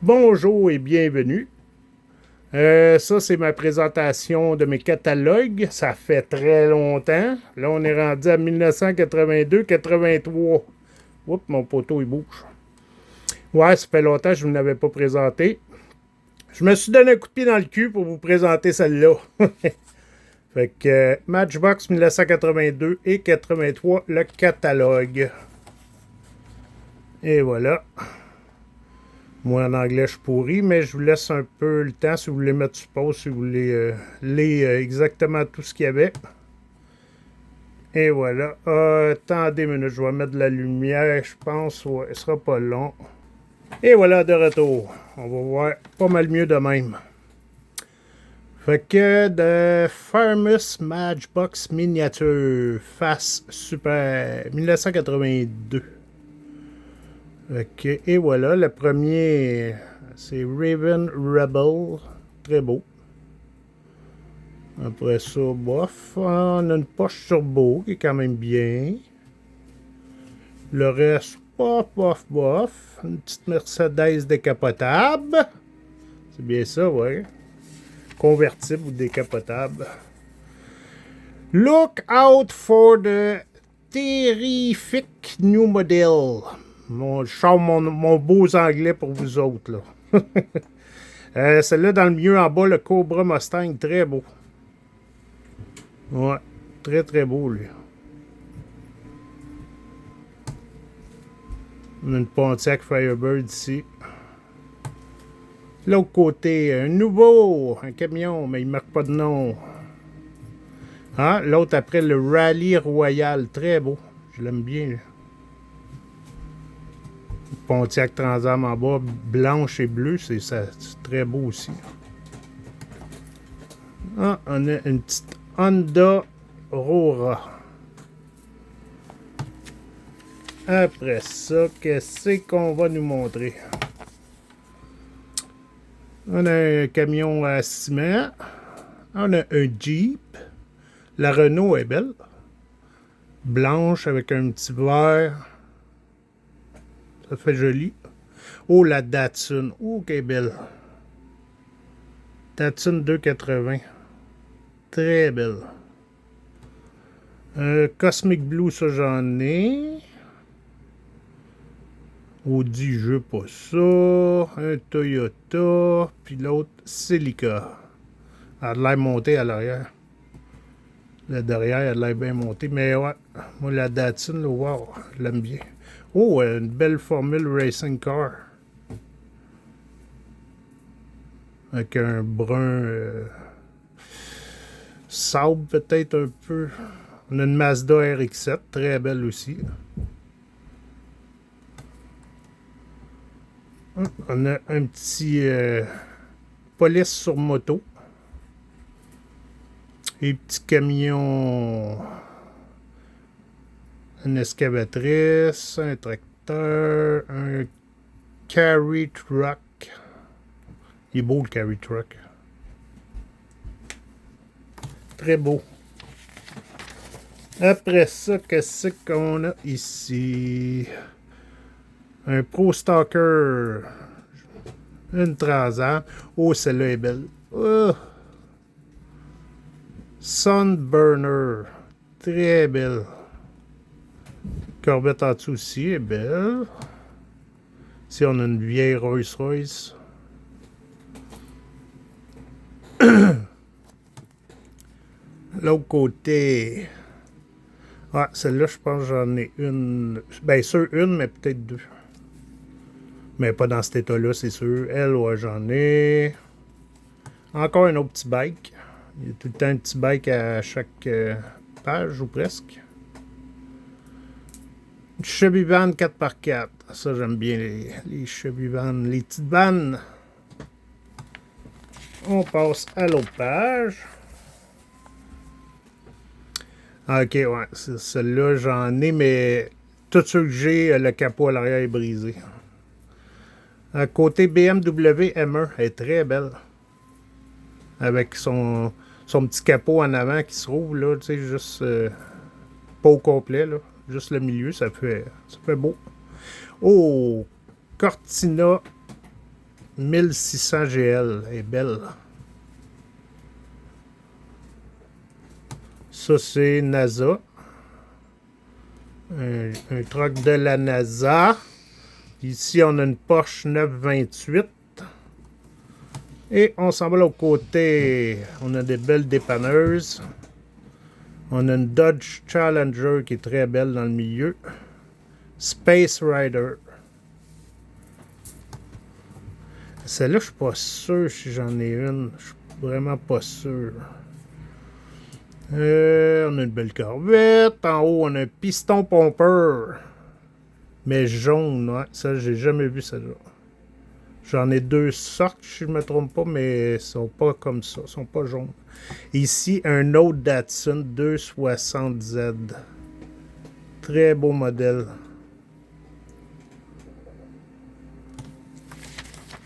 Bonjour et bienvenue. Ça, c'est ma présentation de mes catalogues. Ça fait très longtemps. Là, on est rendu à 1982-83. Oups, mon poteau, il bouge. Ouais, ça fait longtemps que je ne vous l'avais pas présenté. Je me suis donné un coup de pied dans le cul pour vous présenter celle-là. Fait que Matchbox 1982 et 83, le catalogue. Et voilà. Moi, en anglais, je suis pourri, mais je vous laisse un peu le temps si vous voulez mettre sur pause, si vous voulez lire exactement tout ce qu'il y avait. Et voilà. Attendez une minute, je vais mettre de la lumière, je pense. Ouais, ce sera pas long. Et voilà, de retour. On va voir pas mal mieux de même. Fait que de Famous Matchbox Miniature Face Super 1982. Ok, et voilà, le premier, c'est Raven Rebel. Très beau. Après ça, bof. On a une poche turbo qui est quand même bien. Le reste, bof, bof, bof. Une petite Mercedes décapotable. C'est bien ça, ouais. Convertible ou décapotable. Look out for the terrific new model. Je sors mon beau anglais pour vous autres, là. Celle-là, dans le milieu en bas, le Cobra Mustang, très beau. Ouais, très très beau, lui. On a une Pontiac Firebird ici. L'autre côté, un nouveau, un camion, mais il ne marque pas de nom. Hein? L'autre après, le Rallye Royal, très beau. Je l'aime bien, là. Pontiac Transam en bas, blanche et bleue, c'est très beau aussi. Ah, on a une petite Honda Aurora. Après ça, qu'est-ce qu'on va nous montrer? On a un camion à ciment. On a un Jeep. La Renault est belle. Blanche avec un petit vert. Ça fait joli. Oh, la Datsun. Oh, qu'elle est belle. Datsun 280. Très belle. Cosmic Blue, ça j'en ai. Audi, je veux pas ça. Un Toyota. Puis l'autre, Celica. Elle a l'air montée à l'arrière. Le derrière, elle a l'air bien montée. Mais ouais, moi, la Datsun, là, wow, je l'aime bien. Oh, une belle Formule Racing Car. Avec un brun sable, peut-être un peu. On a une Mazda RX-7, très belle aussi. On a un petit police sur moto. Et petit camion. Une excavatrice, un tracteur, un carry truck. Il est beau le carry truck. Très beau. Après ça, qu'est-ce qu'on a ici? Un Pro Stalker. Une Transam. Oh, celle-là est belle. Oh. Sunburner. Très belle. Corvette en dessous aussi est belle. Ici, on a une vieille Rolls-Royce. L'autre côté. Ah, celle-là, je pense que j'en ai une. Bien sûr, une, mais peut-être deux. Mais pas dans cet état-là, c'est sûr. Elle, ouais, j'en ai. Encore un autre petit bike. Il y a tout le temps un petit bike à chaque page, ou presque. Chevy Van 4x4. Ça, j'aime bien les Chevy Van. Les petites vannes. On passe à l'autre page. Ok, ouais. Celle-là, j'en ai, mais tout ce que j'ai, le capot à l'arrière est brisé. À côté BMW M1, elle est très belle. Avec son petit capot en avant qui se rouvre, là, tu sais, juste pas au complet, là. Juste le milieu, ça fait beau. Oh, Cortina 1600 GL. Elle est belle. Ça, c'est NASA. Un truck de la NASA. Ici, on a une Porsche 928. Et on s'en va l'autre côté. On a des belles dépanneuses. On a une Dodge Challenger qui est très belle dans le milieu. Space Rider. Celle-là, je suis pas sûr si j'en ai une. Je suis vraiment pas sûr. On a une belle Corvette. En haut, on a un piston pompeur. Mais jaune, ouais. Ça, j'ai jamais vu celle-là. J'en ai deux sortes, si je ne me trompe pas, mais ils sont pas comme ça. Ils sont pas jaunes. Ici, un autre Datsun 260Z. Très beau modèle.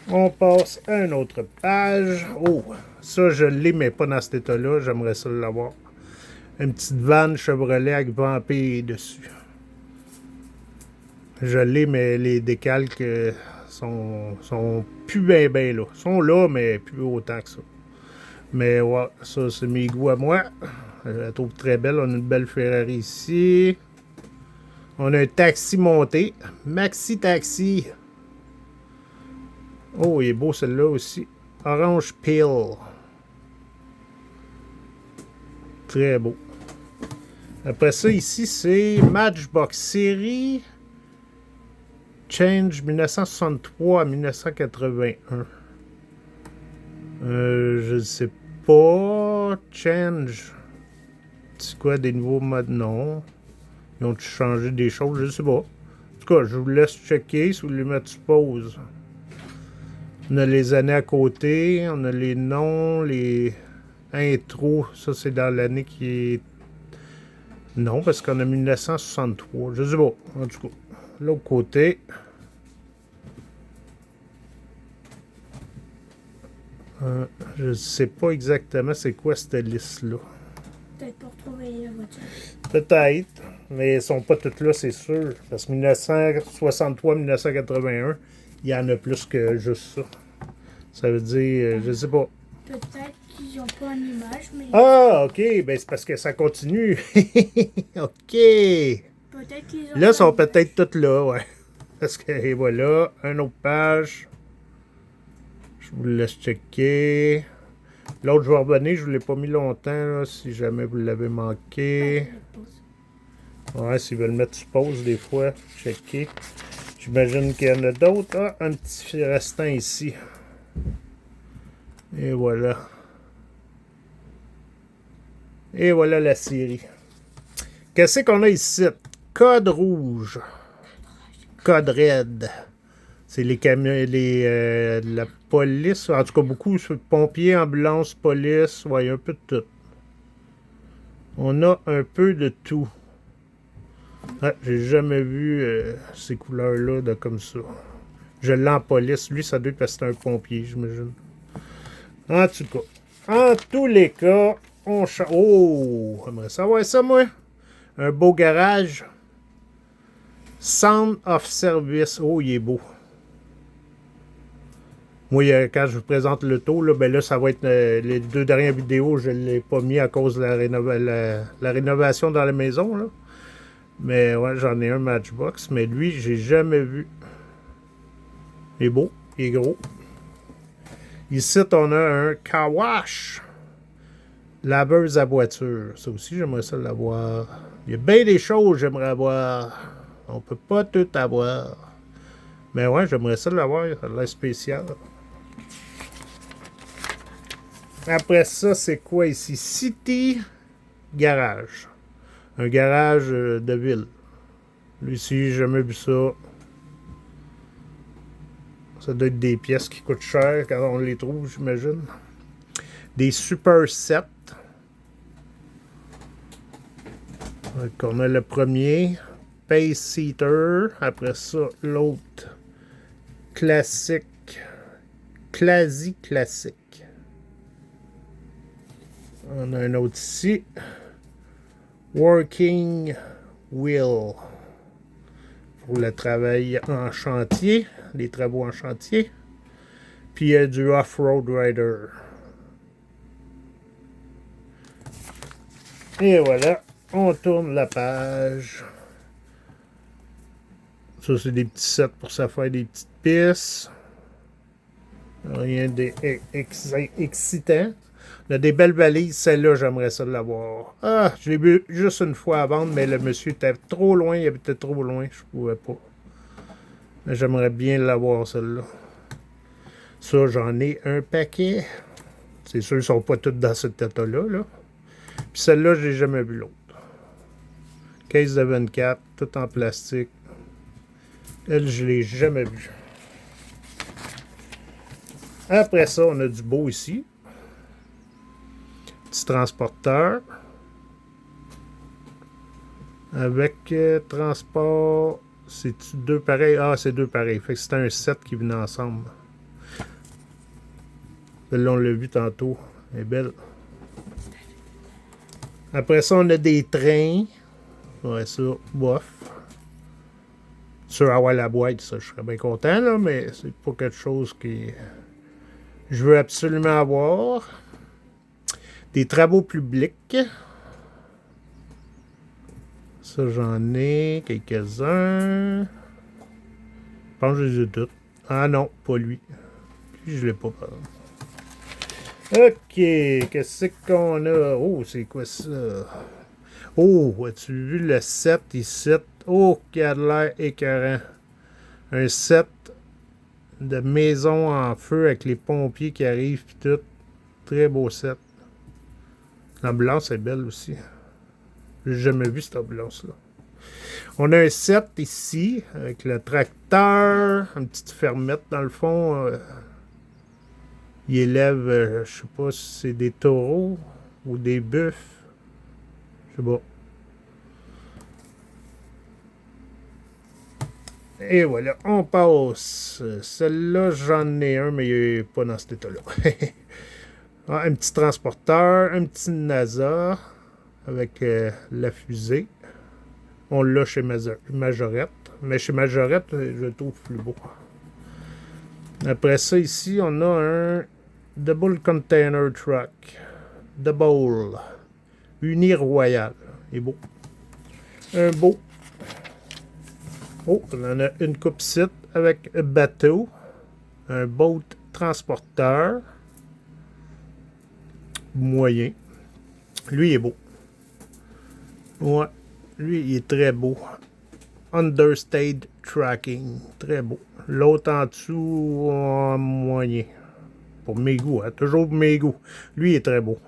On passe à une autre page. Oh, ça, je l'ai, mais pas dans cet état-là. J'aimerais ça l'avoir. Une petite vanne Chevrolet avec Vampire dessus. Je l'ai, mais les décalques sont plus bien là. Ils sont là, mais plus autant que ça. Mais ouais, ça, c'est mes goûts à moi. Je la trouve très belle. On a une belle Ferrari ici. On a un taxi monté. Maxi Taxi. Oh, il est beau celui-là aussi. Orange Peel. Très beau. Après ça, ici, c'est Matchbox Série Change 1963 à 1981. Je ne sais pas. Change. C'est quoi, des nouveaux modes? Non. Ils ont changé des choses? Je ne sais pas. En tout cas, je vous laisse checker si vous voulez mettre sur pause. On a les années à côté. On a les noms, les intros. Ça, c'est dans l'année qui est... Non, parce qu'on a 1963. Je sais pas. En tout cas, l'autre côté... je ne sais pas exactement c'est quoi cette liste-là. Peut-être pour trouver la voiture. Peut-être, mais ils sont pas toutes là, c'est sûr. Parce que 1963-1981, il y en a plus que juste ça. Ça veut dire, je sais pas. Peut-être qu'ils n'ont pas une image, mais Ah, ok, ben c'est parce que ça continue. Ok. peut-être qu'ils ont Là, pas ils sont une peut-être toutes là, ouais. Parce que, et voilà, une autre page. Je vous laisse checker. L'autre, je vais revenir, je ne l'ai pas mis longtemps, là, si jamais vous l'avez manqué. Ouais, s'ils veulent mettre sur pause des fois, checker. J'imagine qu'il y en a d'autres. Ah, un petit restant ici. Et voilà. Et voilà la série. Qu'est-ce qu'on a ici? Code rouge. Code red. C'est les camions, la police. En tout cas, beaucoup. Pompiers, ambulance, police. Ouais, un peu de tout. On a un peu de tout. Ah, j'ai jamais vu ces couleurs-là de comme ça. Je l'ai en police. Lui, ça doit être parce que c'est un pompier, j'imagine. En tout cas. En tous les cas, on change. Oh! J'aimerais savoir ça, moi. Un beau garage. Sound of Service. Oh, il est beau. Moi, quand je vous présente l'auto, là, ben là, ça va être les deux dernières vidéos. Je ne l'ai pas mis à cause de la rénovation dans la maison, là. Mais ouais, j'en ai un Matchbox. Mais lui, j'ai jamais vu. Il est beau. Il est gros. Ici, on a un car wash. Laveuse à voiture. Ça aussi, j'aimerais ça l'avoir. Il y a bien des choses que j'aimerais avoir. On peut pas tout avoir. Mais ouais, j'aimerais ça l'avoir. Ça a l'air spécial. Après ça, c'est quoi ici? City Garage. Un garage de ville. Lui ici, j'ai jamais vu ça. Ça doit être des pièces qui coûtent cher quand on les trouve, j'imagine. Des Super 7. Donc, on a le premier. Pace Seater. Après ça, l'autre. Classique. Classique. On a un autre ici. Working Wheel. Pour le travail en chantier. Les travaux en chantier. Puis du Off-Road Rider. Et voilà, on tourne la page. Ça, c'est des petits sets pour ça faire des petites pistes. Rien d'excitant. On a des belles valises. Celle-là, j'aimerais ça l'avoir. Ah, je l'ai vu juste une fois à vendre, mais le monsieur était trop loin. Il était trop loin. Je pouvais pas. Mais j'aimerais bien l'avoir, celle-là. Ça, j'en ai un paquet. C'est sûr, ils sont pas tous dans cet état-là. Là. Puis celle-là, je n'ai jamais vu l'autre. Case de 24, tout en plastique. Elle, je l'ai jamais vue. Après ça, on a du beau ici. Petit transporteur. Avec transport. C'est-tu deux pareils? Ah, c'est deux pareils. Fait que c'est un set qui venait ensemble. Celle-là, on l'a vu tantôt. Elle est belle. Après ça, on a des trains. Ouais, ça, bof. Sur avoir la boîte, ça, je serais bien content, là, mais c'est pas quelque chose qui... Je veux absolument avoir. Des travaux publics. Ça, j'en ai quelques-uns. Je pense que je les ai tous. Ah non, pas lui. Lui, je l'ai pas. Ok, qu'est-ce qu'on a? Oh, c'est quoi ça? Oh, as-tu vu le set ici? Oh, qui a l'air écœurant. Un set de maison en feu avec les pompiers qui arrivent pis tout. Très beau set. L'ambulance est belle aussi. J'ai jamais vu cette ambulance-là. On a un set ici avec le tracteur, une petite fermette dans le fond. Il élève, je sais pas si c'est des taureaux ou des bœufs. Je sais pas. Et voilà, on passe. Celle-là, j'en ai un, mais il n'est pas dans cet état-là. Ah, un petit transporteur, un petit NASA avec la fusée. On l'a chez Majorette. Mais chez Majorette, je le trouve plus beau. Après ça, ici, on a un Double Container Truck. Double. Uniroyal. Il est beau. Un beau. Oh, on en a une coupe site avec un bateau. Un boat transporteur. Moyen. Lui, il est beau. Ouais. Lui, il est très beau. Understate Tracking. Très beau. L'autre en dessous, moyen. Pour mes goûts, hein? Toujours pour mes goûts. Lui, il est très beau.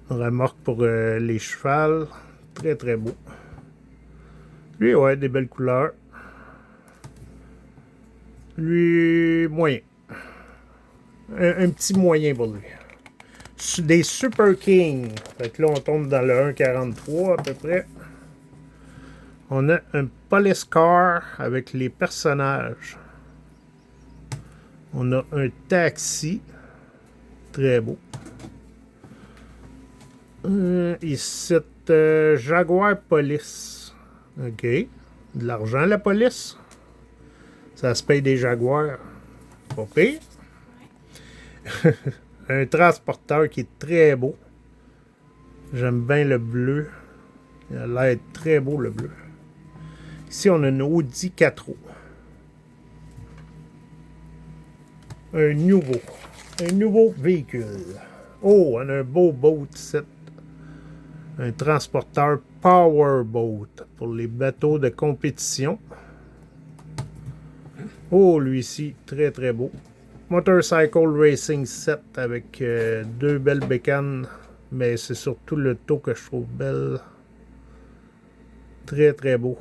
Remorque pour les chevals. Très, très beau. Lui, ouais, des belles couleurs. Lui, moyen. Un petit moyen pour lui. Des Super King. Fait que là, on tombe dans le 1,43 à peu près. On a un police car avec les personnages. On a un taxi. Très beau. Ici, Jaguar Police. OK. De l'argent, la police. Ça se paye des Jaguars. Pas pire. Un transporteur qui est très beau. J'aime bien le bleu. Il a l'air très beau, le bleu. Ici, on a une Audi 4 roues. Un nouveau véhicule. Oh, on a un beau boat set. Un transporteur Powerboat pour les bateaux de compétition. Oh, lui-ci, très très beau. Motorcycle Racing Set avec deux belles bécanes. Mais c'est surtout le taux que je trouve belle. Très très beau.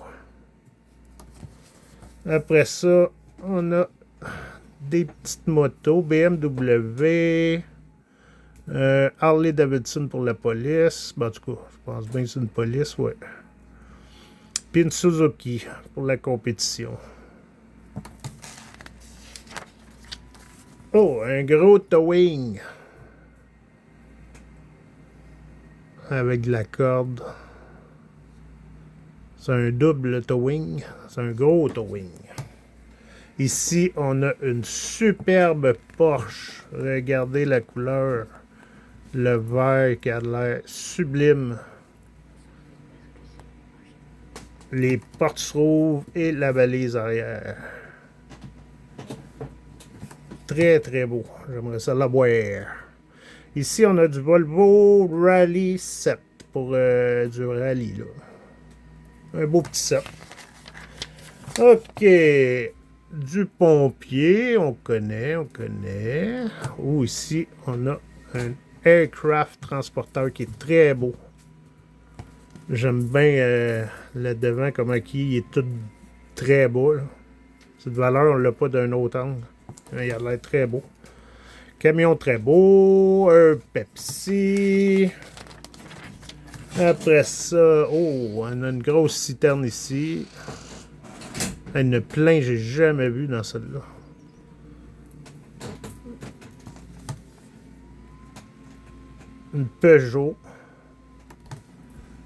Après ça, on a des petites motos. BMW. Harley Davidson pour la police. Ben, en tout cas, je pense bien que c'est une police, ouais. Puis une Suzuki pour la compétition. Oh, un gros towing. Avec de la corde. C'est un double towing. C'est un gros towing. Ici, on a une superbe Porsche. Regardez la couleur. Le vert qui a l'air sublime. Les portes s'ouvrent et la balise arrière. Très, très beau. J'aimerais ça la boire. Ici, on a du Volvo Rally 7 pour du rallye. Là. Un beau petit set. OK. Du pompier, on connaît. Ou ici, on a un aircraft transporteur qui est très beau. J'aime bien le devant, comment il est tout très beau. Là. Cette valeur, on ne l'a pas d'un autre angle. Il a l'air très beau. Camion très beau. Un Pepsi. Après ça, oh, on a une grosse citerne ici. Une plein, j'ai jamais vu dans celle-là. Une Peugeot.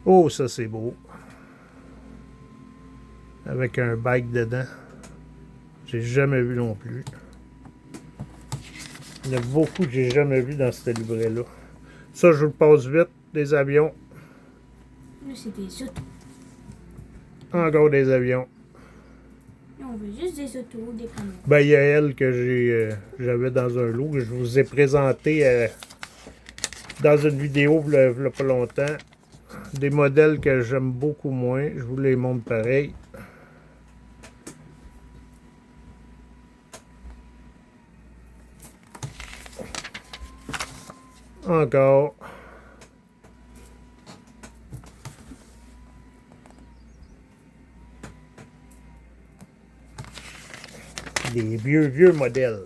Oh, ça c'est beau. Avec un bike dedans. J'ai jamais vu non plus. Il y en a beaucoup que j'ai jamais vu dans ce livret-là. Ça, je vous le passe vite. Des avions. Là, c'est des autos. Encore des avions. Là, on veut juste des autos, des camions. Ben, il y a elle que j'avais dans un lot que je vous ai présenté dans une vidéo il y a pas longtemps. Des modèles que j'aime beaucoup moins. Je vous les montre pareil. Encore. Des vieux modèles.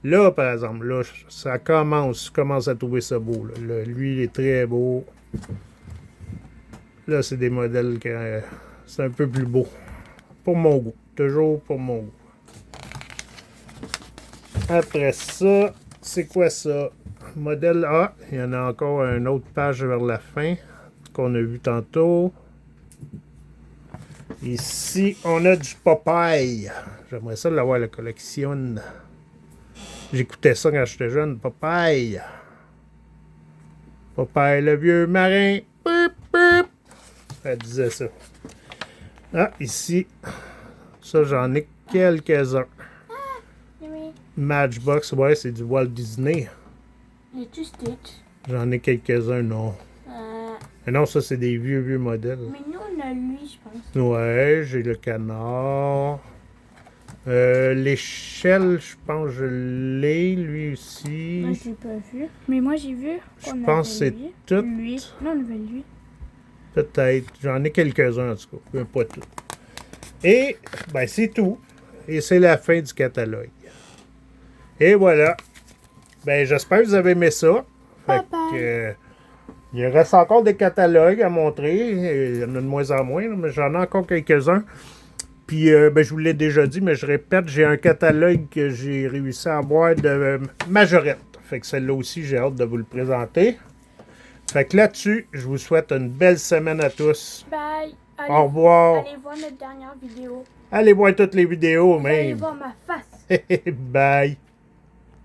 Là, par exemple, là, ça commence à trouver ça beau. Là. Lui, il est très beau. Là, c'est des modèles que c'est un peu plus beau. Pour mon goût. Toujours pour mon goût. Après ça, c'est quoi ça? Modèle A. Il y en a encore une autre page vers la fin qu'on a vu tantôt. Ici, on a du Popeye. J'aimerais ça l'avoir la collection. J'écoutais ça quand j'étais jeune. Popeye. Popeye, le vieux marin. Pip, pip. Elle disait ça. Ah, ici. Ça, j'en ai quelques-uns. Oui. Matchbox, ouais, c'est du Walt Disney. Et tu Stitch. J'en ai quelques-uns, non. Mais non, ça, c'est des vieux modèles. Mais nous, on a lui, je pense. Ouais, j'ai le canard. L'échelle, je pense que je l'ai, lui aussi. Moi, je l'ai pas vu. Mais moi, j'ai vu. Je pense que c'est tout. Lui. Non, on avait lui. Peut-être. J'en ai quelques-uns, en tout cas. Mais pas tout. Et, ben, c'est tout. Et c'est la fin du catalogue. Et voilà. Ben, j'espère que vous avez aimé ça. Fait que, il reste encore des catalogues à montrer. Il y en a de moins en moins, mais j'en ai encore quelques-uns. Puis, ben, je vous l'ai déjà dit, mais je répète, j'ai un catalogue que j'ai réussi à avoir de majorette. Fait que celle-là aussi, j'ai hâte de vous le présenter. Fait que là-dessus, je vous souhaite une belle semaine à tous. Bye. Allez, Au revoir. Allez voir notre dernière vidéo. Allez voir toutes les vidéos, Allez même. voir ma face. Bye.